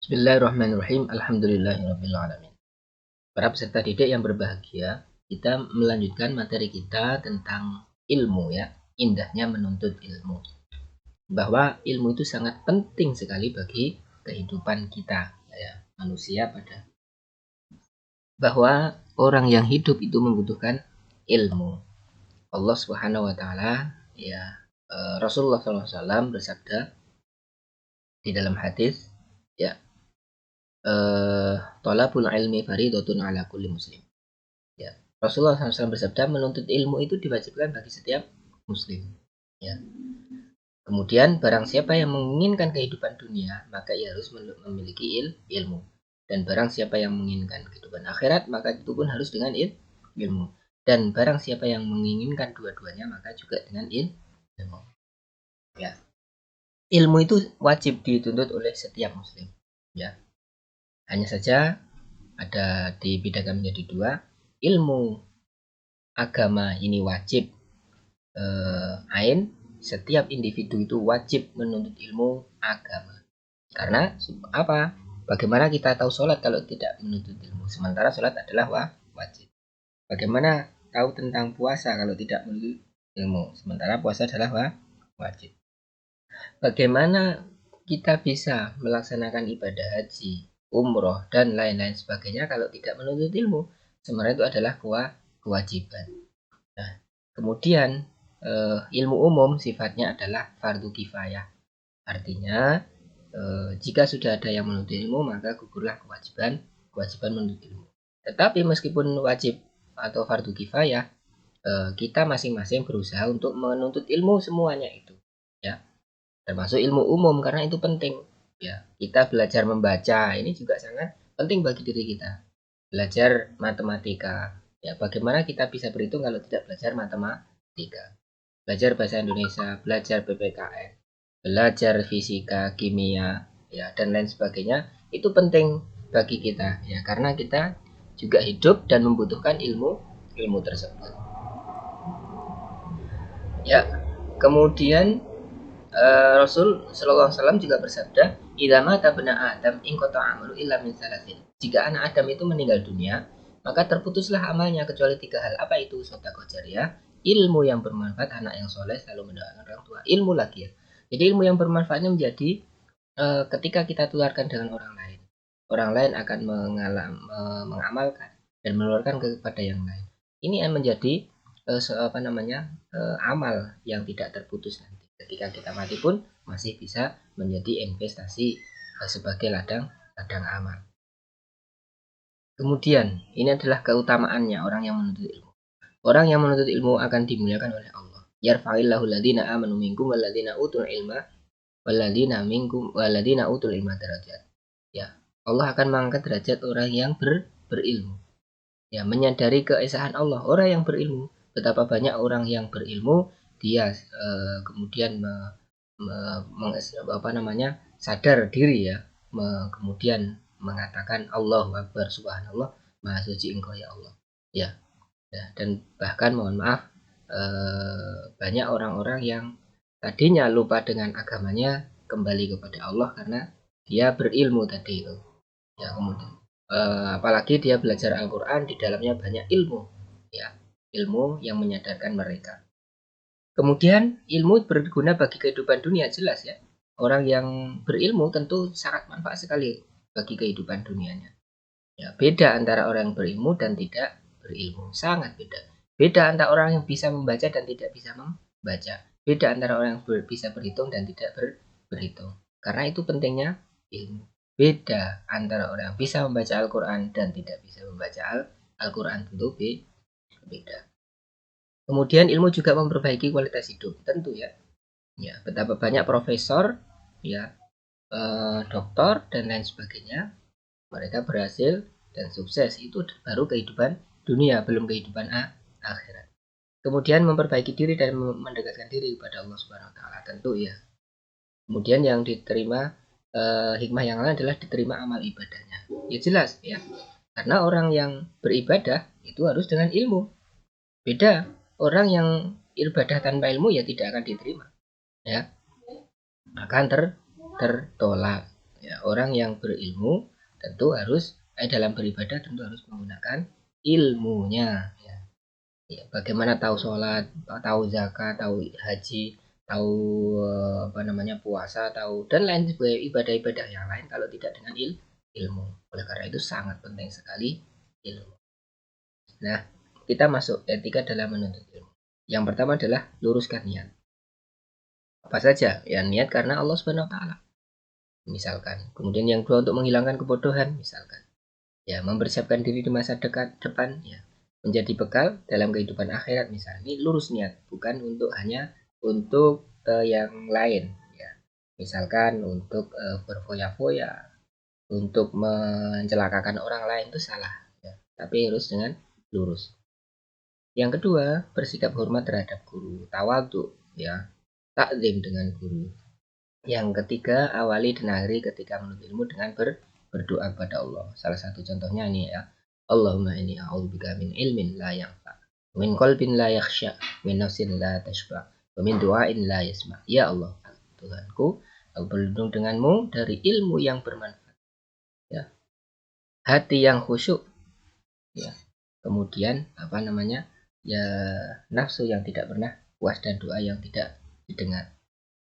Bismillahirrahmanirrahim. Alhamdulillahirabbil alamin. Para peserta didik yang berbahagia, kita melanjutkan materi kita tentang ilmu ya. Indahnya menuntut ilmu. Bahwa ilmu itu sangat penting sekali bagi kehidupan kita ya, manusia pada bahwa orang yang hidup itu membutuhkan ilmu. Allah Subhanahu wa taala ya, Rasulullah SAW bersabda di dalam hadis ya, thalabul ilmi faridatun ala kulli muslim. Ya, Rasulullah SAW bersabda menuntut ilmu itu diwajibkan bagi setiap muslim. Ya. Kemudian barang siapa yang menginginkan kehidupan dunia, maka ia harus memiliki ilmu. Dan barang siapa yang menginginkan kehidupan akhirat, maka itu pun harus dengan ilmu. Dan barang siapa yang menginginkan dua-duanya, maka juga dengan ilmu. Ya. Ilmu itu wajib dituntut oleh setiap muslim. Ya. Hanya saja ada dibedakan menjadi dua. Ilmu agama ini wajib ain, setiap individu itu wajib menuntut ilmu agama. Karena apa? Bagaimana kita tahu sholat kalau tidak menuntut ilmu? Sementara sholat adalah wajib. Bagaimana tahu tentang puasa kalau tidak menuntut ilmu? Sementara puasa adalah wajib. Bagaimana kita bisa melaksanakan ibadah haji, umroh, dan lain-lain sebagainya kalau tidak menuntut ilmu? Sebenarnya itu adalah kewajiban. Nah, kemudian ilmu umum sifatnya adalah fardu kifayah. Artinya jika sudah ada yang menuntut ilmu, maka gugurlah kewajiban menuntut ilmu. Tetapi meskipun wajib atau fardu kifayah, kita masing-masing berusaha untuk menuntut ilmu semuanya itu, ya, termasuk ilmu umum karena itu penting. Ya, kita belajar membaca ini juga sangat penting bagi diri kita. Belajar matematika, ya, bagaimana kita bisa berhitung kalau tidak belajar matematika? Belajar bahasa Indonesia, belajar PPKN, belajar fisika, kimia, ya, dan lain sebagainya, itu penting bagi kita ya, karena kita juga hidup dan membutuhkan ilmu tersebut. Ya, kemudian Rasul Shallallahu Alaihi Wasallam juga bersabda, "Idza mata bena Adam in qata'a amalu illa min salasin." Jika anak Adam itu meninggal dunia, maka terputuslah amalnya kecuali tiga hal. Apa itu? Sedekah jariyah, ilmu yang bermanfaat, anak yang soleh selalu mendoakan orang tua. Ilmu lagi ya. Jadi ilmu yang bermanfaatnya menjadi ketika kita tularkan dengan orang lain. Orang lain akan mengamalkan dan menularkan kepada yang lain. Ini yang menjadi amal yang tidak terputus nanti. Ketika kita mati pun masih bisa menjadi investasi sebagai ladang amal. Kemudian ini adalah keutamaannya orang yang menuntut ilmu. Orang yang menuntut ilmu akan dimuliakan oleh Allah. Yarfa'illahu alladziina aamanu minkum walladziina utul ilma walladziina utul ilma darajat. Ya, Allah akan mengangkat derajat orang yang berilmu. Ya, menyadari keesaan Allah. Orang yang berilmu, betapa banyak orang yang berilmu dia kemudian sadar diri ya, kemudian mengatakan Allahu Akbar, subhanallah, maha suci engkau ya Allah. Ya, ya, dan bahkan mohon maaf, banyak orang-orang yang tadinya lupa dengan agamanya kembali kepada Allah karena dia berilmu tadi itu. Ya, kemudian apalagi dia belajar Al-Quran, di dalamnya banyak ilmu, ya, ilmu yang menyadarkan mereka. Kemudian ilmu berguna bagi kehidupan dunia, jelas ya. Orang yang berilmu tentu sangat manfaat sekali bagi kehidupan dunianya. Ya, beda antara orang yang berilmu dan tidak berilmu, sangat beda. Beda antara orang yang bisa membaca dan tidak bisa membaca. Beda antara orang yang bisa berhitung dan tidak berhitung. Karena itu pentingnya ilmu. Beda antara orang yang bisa membaca Al-Quran dan tidak bisa membaca Al-Quran, tentu beda. Kemudian ilmu juga memperbaiki kualitas hidup, tentu ya. Ya, betapa banyak profesor, ya, doktor dan lain sebagainya, mereka berhasil dan sukses. Itu baru kehidupan dunia, belum kehidupan akhirat. Kemudian memperbaiki diri dan mendekatkan diri kepada Allah Subhanahu wa taala, tentu ya. Kemudian yang diterima hikmah yang lain adalah diterima amal ibadahnya. Ya jelas ya. Karena orang yang beribadah itu harus dengan ilmu. Beda orang yang ibadah tanpa ilmu ya tidak akan diterima. Ya. Akan tertolak. Ya, orang yang berilmu tentu harus dalam beribadah tentu harus menggunakan ilmunya. Ya. Ya, bagaimana tahu sholat, tahu zakat, tahu haji, tahu puasa, tahu dan lain sebagainya ibadah-ibadah yang lain kalau tidak dengan ilmu. Oleh karena itu sangat penting sekali ilmu. Nah, kita masuk etika dalam menuntut ilmu. Yang pertama adalah luruskan niat. Apa saja? Ya niat karena Allah Subhanahu wa taala. Misalkan. Kemudian yang kedua untuk menghilangkan kebodohan, misalkan. Ya, mempersiapkan diri di masa depan ya. Menjadi bekal dalam kehidupan akhirat misalnya. Ini lurus niat, bukan untuk hanya untuk yang lain ya. Misalkan untuk berfoya-foya, untuk mencelakakan orang lain itu salah ya. Tapi harus dengan lurus. Yang kedua, bersikap hormat terhadap guru, tawadhu ya. Takzim dengan guru. Yang ketiga, awali dan akhiri ketika menuntut ilmu dengan berdoa kepada Allah. Salah satu contohnya ini ya. Allahumma inni a'udzubika min ilmin la yanfa, min qalbin la yakhsha, min nafsin la tashba, wa min du'ain la yasma. Ya Allah, Tuhanku, aku berlindung denganmu dari ilmu yang bermanfaat. Ya. Hati yang khusyuk. Ya. Kemudian Ya, nafsu yang tidak pernah puas dan doa yang tidak didengar.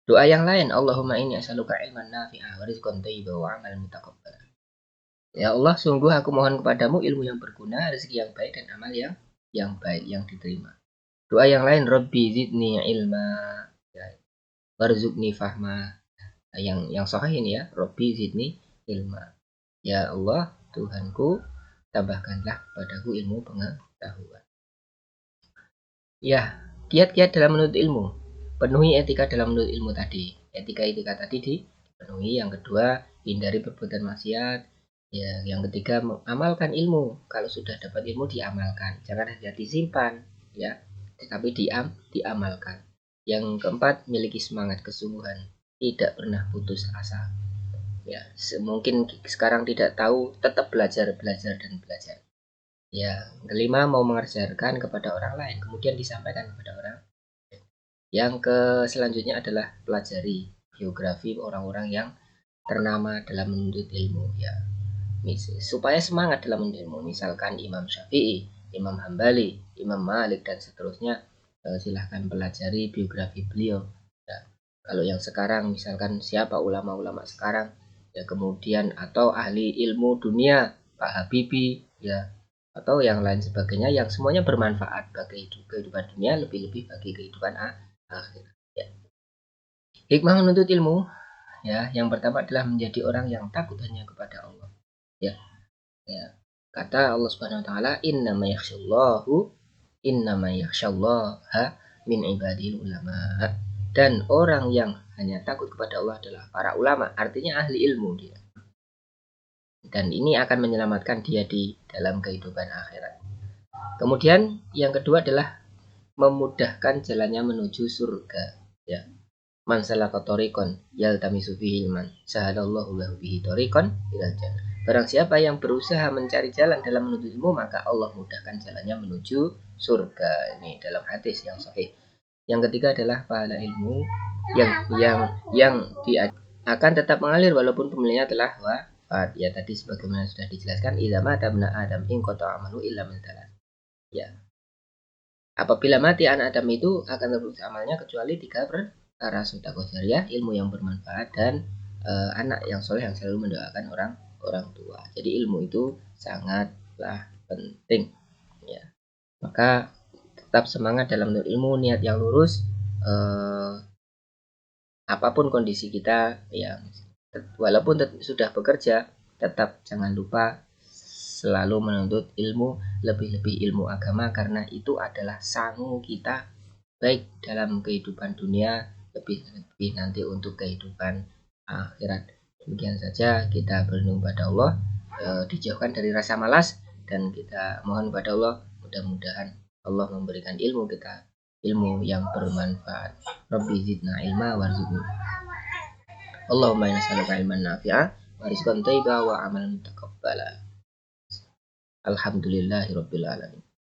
Doa yang lain, Allahumma inni as'aluka ilman nafi'a wa rizqan thayyiban wa amalan mutaqabbala. Ya Allah, sungguh aku mohon kepadamu ilmu yang berguna, rezeki yang baik dan amal yang baik yang diterima. Doa yang lain, Rabbi zidni ilma ya, warzuqni fahma. Yang sahih ini ya, Rabbi zidni ilma. Ya Allah, Tuhanku, tambahkanlah padaku ilmu pengetahuan. Ya, kiat-kiat dalam menuntut ilmu. Penuhi etika dalam menuntut ilmu tadi. Etika tadi dipenuhi. Yang kedua, hindari perbuatan maksiat. Ya, yang ketiga, mengamalkan ilmu. Kalau sudah dapat ilmu diamalkan. Jangan hanya disimpan, ya, tetapi diamalkan. Yang keempat, miliki semangat kesungguhan. Tidak pernah putus asa. Ya, mungkin sekarang tidak tahu, tetap belajar dan belajar. Ya, kelima mau mengajarkan kepada orang lain, kemudian disampaikan kepada orang. Yang selanjutnya adalah pelajari biografi orang-orang yang ternama dalam menuntut ilmu ya. Supaya semangat dalam menuntut ilmu, misalkan Imam Syafi'i, Imam Hambali, Imam Malik dan seterusnya, silahkan pelajari biografi beliau. Ya. Kalau yang sekarang misalkan siapa ulama-ulama sekarang, ya kemudian atau ahli ilmu dunia Pak Habibie ya, atau yang lain sebagainya yang semuanya bermanfaat bagi kehidupan dunia, lebih-lebih bagi kehidupan akhirat ya. Hikmah menuntut ilmu ya, yang pertama adalah menjadi orang yang takut hanya kepada Allah ya. Ya, kata Allah Subhanahu wa taala, innama yakhsyallaha min ibadil ulama. Dan orang yang hanya takut kepada Allah adalah para ulama, artinya ahli ilmu dia. Dan ini akan menyelamatkan dia di dalam kehidupan akhirat. Kemudian yang kedua adalah memudahkan jalannya menuju surga ya. Man salaka tariqan yaltamisu fihi ilman sahhalallahu lahu bihi tariqan ilal jannah. Barang siapa yang berusaha mencari jalan dalam menuntut ilmu, maka Allah mudahkan jalannya menuju surga. Ini dalam hadis yang sahih. Yang ketiga adalah pahala ilmu yang akan tetap mengalir walaupun pemiliknya telah wafat. Ya tadi sebagaimana sudah dijelaskan, idza mata ibnu adam in qata amalu illa min thalath. Ya. Apabila mati anak Adam itu akan terputus amalnya kecuali 3 perkara: sedekah jariah, ilmu yang bermanfaat, dan anak yang soleh yang selalu mendoakan orang tua. Jadi ilmu itu sangatlah penting ya. Maka tetap semangat dalam menuntut ilmu, niat yang lurus, apapun kondisi kita ya, walaupun sudah bekerja, tetap jangan lupa selalu menuntut ilmu, lebih-lebih ilmu agama, karena itu adalah sangu kita baik dalam kehidupan dunia, lebih nanti untuk kehidupan akhirat. Demikian saja, kita berlindung pada Allah, dijauhkan dari rasa malas, dan kita mohon pada Allah mudah-mudahan Allah memberikan ilmu kita, ilmu yang bermanfaat. Rabbi zidna ilma warzuqna. Allahumma inna nas'aluka ilman nafi'a wa rizqan thayyiban wa amalan mutaqabbala. Alhamdulillahirabbil alamin.